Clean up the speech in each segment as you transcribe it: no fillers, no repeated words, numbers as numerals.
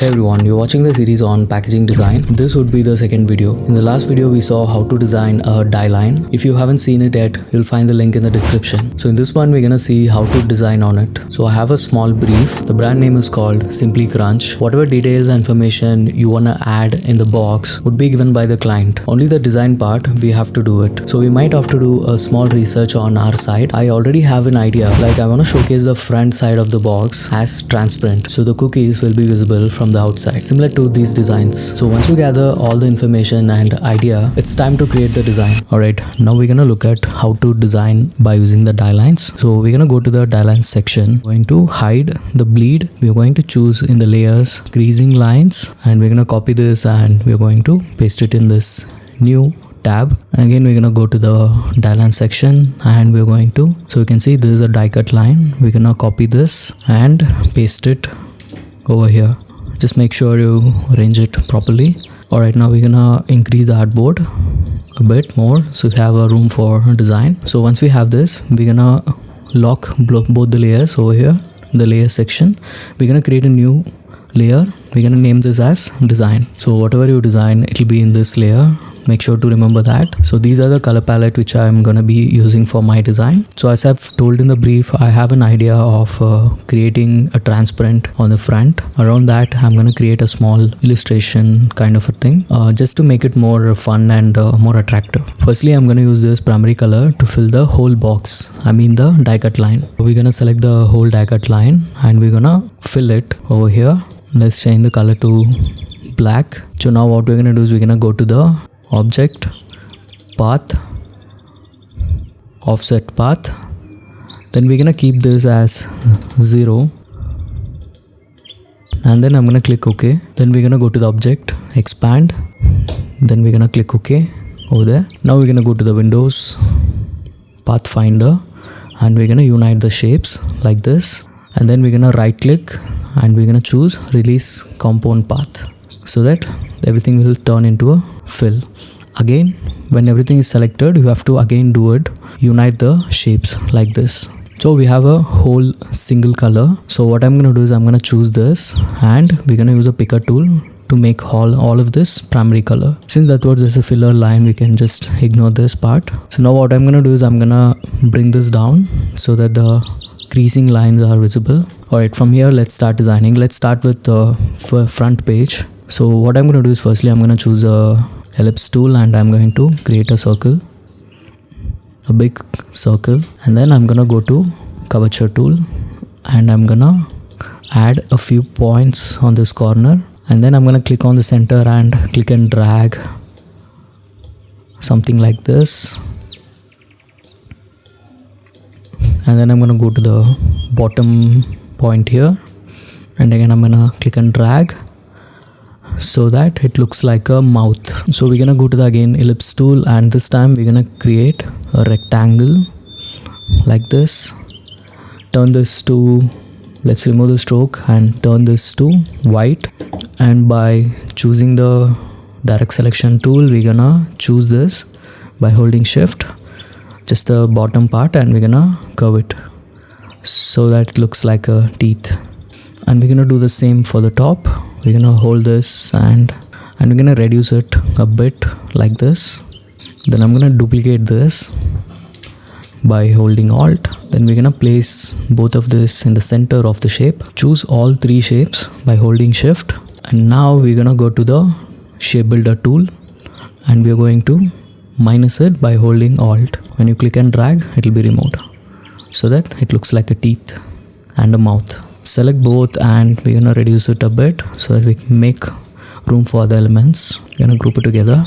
Hey everyone, you're watching the series on packaging design. This would be the second video. In the last video we saw how to design a die line. If you haven't seen it yet, you'll find the link in the description. So in this one we're gonna see how to design on it. So I have a small brief. The brand name is called Simply Crunch. Whatever details and information you wanna add in the box would be given by the client. Only the design part we have to do it. So we might have to do a small research on our side. I already have an idea, like I wanna showcase the front side of the box as transparent, so the cookies will be visible from the outside, similar to these designs. So once you gather all the information and idea, it's time to create the design. Alright, now we're gonna look at how to design by using the die lines. So we're gonna go to the die lines section, going to hide the bleed. We're going to choose in the layers creasing lines, and we're gonna copy this and we're going to paste it in this new tab. Again we're gonna go to the die line section and we're going to, so you can see this is a die cut line. We're gonna copy this and paste it over here. Just make sure you arrange it properly. Alright, now we're gonna increase the artboard a bit more so we have a room for design. So once we have this, we're gonna lock both the layers over here, the layer section. We're gonna create a new layer. We're gonna name this as design. So whatever you design, it'll be in this layer. Make sure to remember that. So these are the color palette which I'm gonna be using for my design. So as I've told in the brief, I have an idea of creating a transparent on the front. Around that, I'm gonna create a small illustration kind of a thing, just to make it more fun and more attractive. Firstly, I'm gonna use this primary color to fill the whole box, I mean the die cut line. We're gonna select the whole die cut line and we're gonna fill it over here. Let's change the color to black. So now what we're gonna do is we're gonna go to the object, path, offset path. Then we're gonna keep this as 0, and then I'm gonna click OK. Then we're gonna go to the object, expand. Then we're gonna click OK over there. Now we're gonna go to the Windows, Pathfinder, and we're gonna unite the shapes like this. And then we're gonna right click and we're gonna choose release compound path, so that everything will turn into a fill. Again, when everything is selected, you have to again do it, unite the shapes like this. So we have a whole single color. So what I'm gonna do is I'm gonna choose this and we're gonna use a picker tool to make all of this primary color. Since that was just a filler line, we can just ignore this part. So now what I'm gonna do is I'm gonna bring this down so that the creasing lines are visible. Alright, from here let's start designing. Let's start with the front page. So what I'm going to do is firstly I'm going to choose a ellipse tool and I'm going to create a circle, a big circle, and then I'm going to go to curvature tool and I'm going to add a few points on this corner, and then I'm going to click on the center and click and drag something like this, and then I'm going to go to the bottom point here and again I'm going to click and drag so that it looks like a mouth. So we're gonna go to the again ellipse tool and this time we're gonna create a rectangle like this. Turn this to, let's remove the stroke and turn this to white, and by choosing the direct selection tool we're gonna choose this by holding shift, just the bottom part, and we're gonna curve it so that it looks like a teeth. And we're gonna do the same for the top. We're gonna hold this and we're gonna reduce it a bit like this. Then I'm gonna duplicate this by holding Alt. Then we're gonna place both of this in the center of the shape. Choose all three shapes by holding shift, and now we're gonna go to the shape builder tool and we're going to minus it by holding Alt. When you click and drag, it will be removed so that it looks like a teeth and a mouth. Select both and we're gonna reduce it a bit so that we can make room for other elements. We're gonna group it together.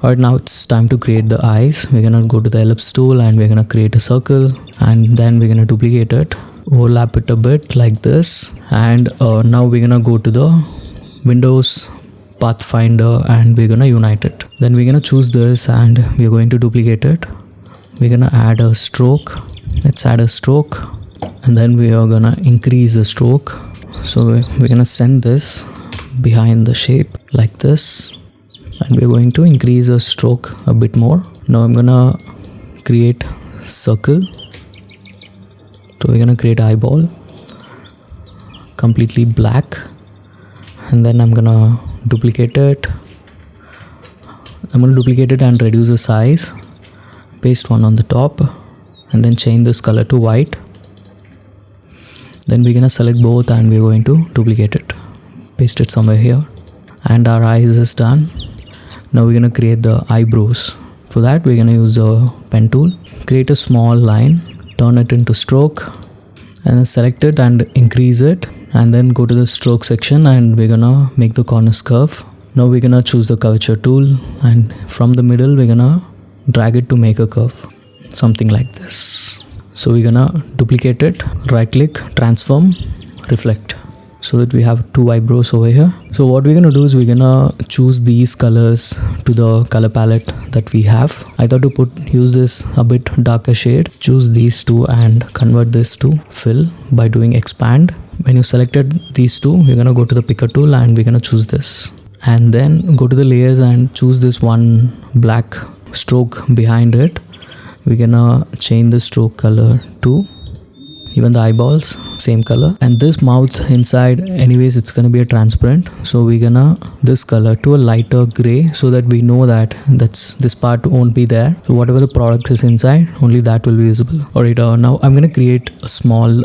Alright, now it's time to create the eyes. We're gonna go to the ellipse tool and we're gonna create a circle, and then we're gonna duplicate it, overlap it a bit like this, and now we're gonna go to the Windows Pathfinder and we're gonna unite it. Then we're gonna choose this and we're going to duplicate it. We're gonna add a stroke. Let's add a stroke, and then we are gonna increase the stroke. So we're gonna send this behind the shape like this, and we're going to increase the stroke a bit more. Now I'm gonna create circle. So we're gonna create eyeball, completely black, and then I'm gonna duplicate it. I'm gonna duplicate it and reduce the size, paste one on the top, and then change this color to white. Then we're gonna select both and we're going to duplicate it, paste it somewhere here, and our eyes is done. Now we're gonna create the eyebrows. For that we're gonna use the pen tool, create a small line, turn it into stroke, and then select it and increase it, and then go to the stroke section and we're gonna make the corners curve. Now we're gonna choose the curvature tool, and from the middle we're gonna drag it to make a curve, something like this. So we're gonna duplicate it, right click, transform, reflect, so that we have two eyebrows over here. So what we're gonna do is we're gonna choose these colors to the color palette that we have. I thought to use this a bit darker shade. Choose these two and convert this to fill by doing expand. When you selected these two, we're gonna go to the picker tool and we're gonna choose this, and then go to the layers and choose this one black stroke behind it. We're gonna change the stroke color to even the eyeballs same color, and this mouth inside anyways it's gonna be a transparent, so we're gonna this color to a lighter gray so that we know that this part won't be there. So whatever the product is inside, only that will be visible. Alright, now I'm gonna create a small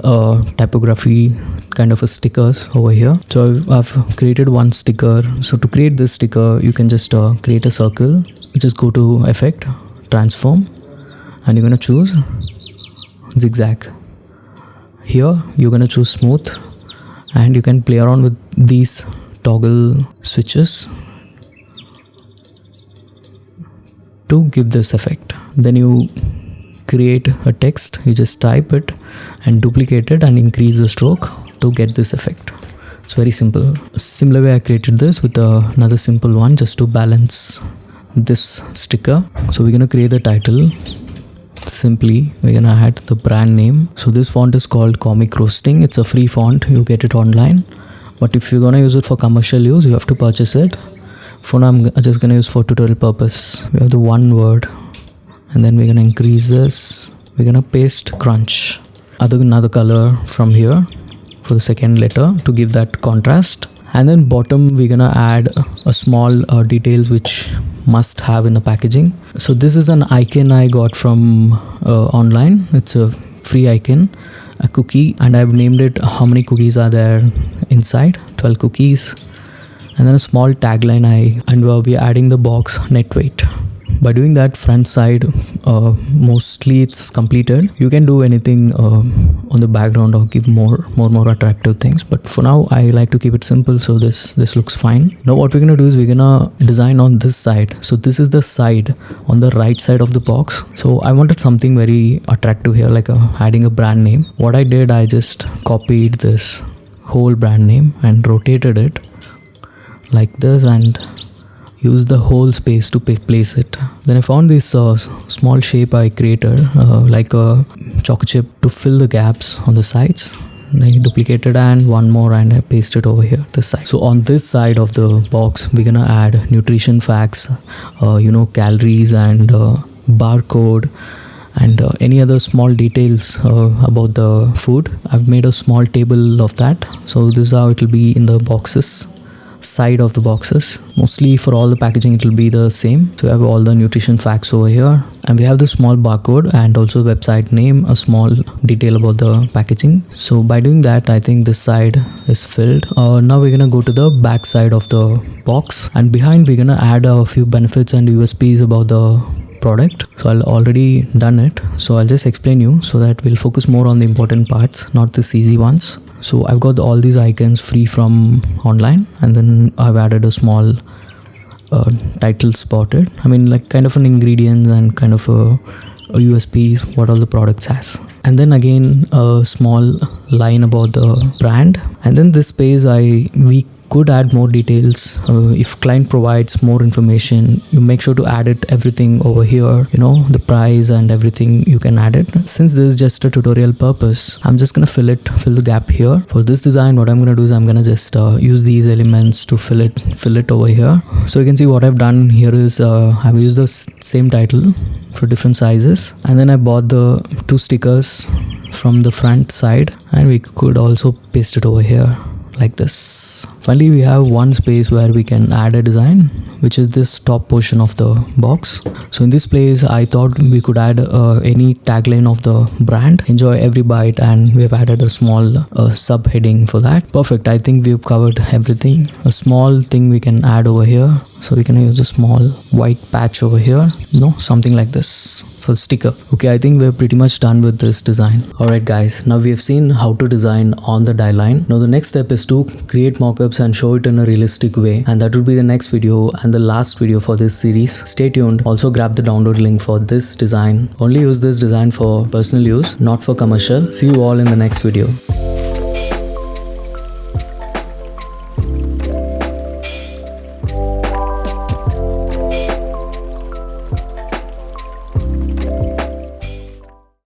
typography kind of a stickers over here. So I've created one sticker. So to create this sticker you can just create a circle, just go to effect, transform, and you're gonna choose zigzag. Here you're gonna choose smooth, and you can play around with these toggle switches to give this effect. Then you create a text, you just type it and duplicate it and increase the stroke to get this effect. It's very simple. Similar way I created this with another simple one just to balance this sticker. So we're gonna create the title. Simply we're gonna add the brand name. So this font is called Comic Roasting. It's a free font, you get it online, but if you're gonna use it for commercial use you have to purchase it. For now I'm just gonna use for tutorial purpose. We have the one word, and then we're gonna increase this. We're gonna paste crunch, another color from here for the second letter to give that contrast, and then bottom we're gonna add a small details which must have in the packaging. So this is an icon I got from online. It's a free icon, a cookie, and I've named it how many cookies are there inside, 12 cookies, and then a small tagline and we're adding the box net weight. By doing that front side, mostly it's completed. You can do anything on the background or give more attractive things, but for now I like to keep it simple, so this looks fine. Now what we're gonna do is we're gonna design on this side. So this is the side on the right side of the box. So I wanted something very attractive here, like adding a brand name. What I did, I just copied this whole brand name and rotated it like this and use the whole space to place it. Then I found this small shape I created like a chocolate chip to fill the gaps on the sides. I duplicated and one more and I pasted over here this side. So on this side of the box we're gonna add nutrition facts, calories and barcode and any other small details about the food. I've made a small table of that. So this is how it will be in the boxes, side of the boxes. Mostly for all the packaging it will be the same. So we have all the nutrition facts over here, and we have the small barcode and also website name, a small detail about the packaging. So by doing that I think this side is filled. Now we're gonna go to the back side of the box, and behind we're gonna add a few benefits and USPs about the product. So I'll already done it, so I'll just explain you so that we'll focus more on the important parts, not the easy ones. So I've got all these icons free from online, and then I've added a small title spotted. I mean, like kind of an ingredients and kind of a USPs, what all the products has. And then again a small line about the brand. And then this space we could add more details. If client provides more information, you make sure to add it everything over here, the price and everything, you can add it. Since this is just a tutorial purpose, I'm just gonna fill the gap here. For this design, what I'm gonna do is I'm gonna just use these elements to fill it over here. So you can see what I've done here is I've used the same title for different sizes, and then I bought the two stickers from the front side, and we could also paste it over here like this. Finally, we have one space where we can add a design, which is this top portion of the box. So in this place, I thought we could add any tagline of the brand, enjoy every bite, and we've added a small subheading for that. Perfect. I think we've covered everything. A small thing we can add over here. So we can use a small white patch over here, something like this for the sticker. Okay, I think we're pretty much done with this design. Alright guys, now we have seen how to design on the die line. Now the next step is to create mockups and show it in a realistic way, and that would be the next video and the last video for this series. Stay tuned. Also grab the download link for this design. Only use this design for personal use, not for commercial. See you all in the next video.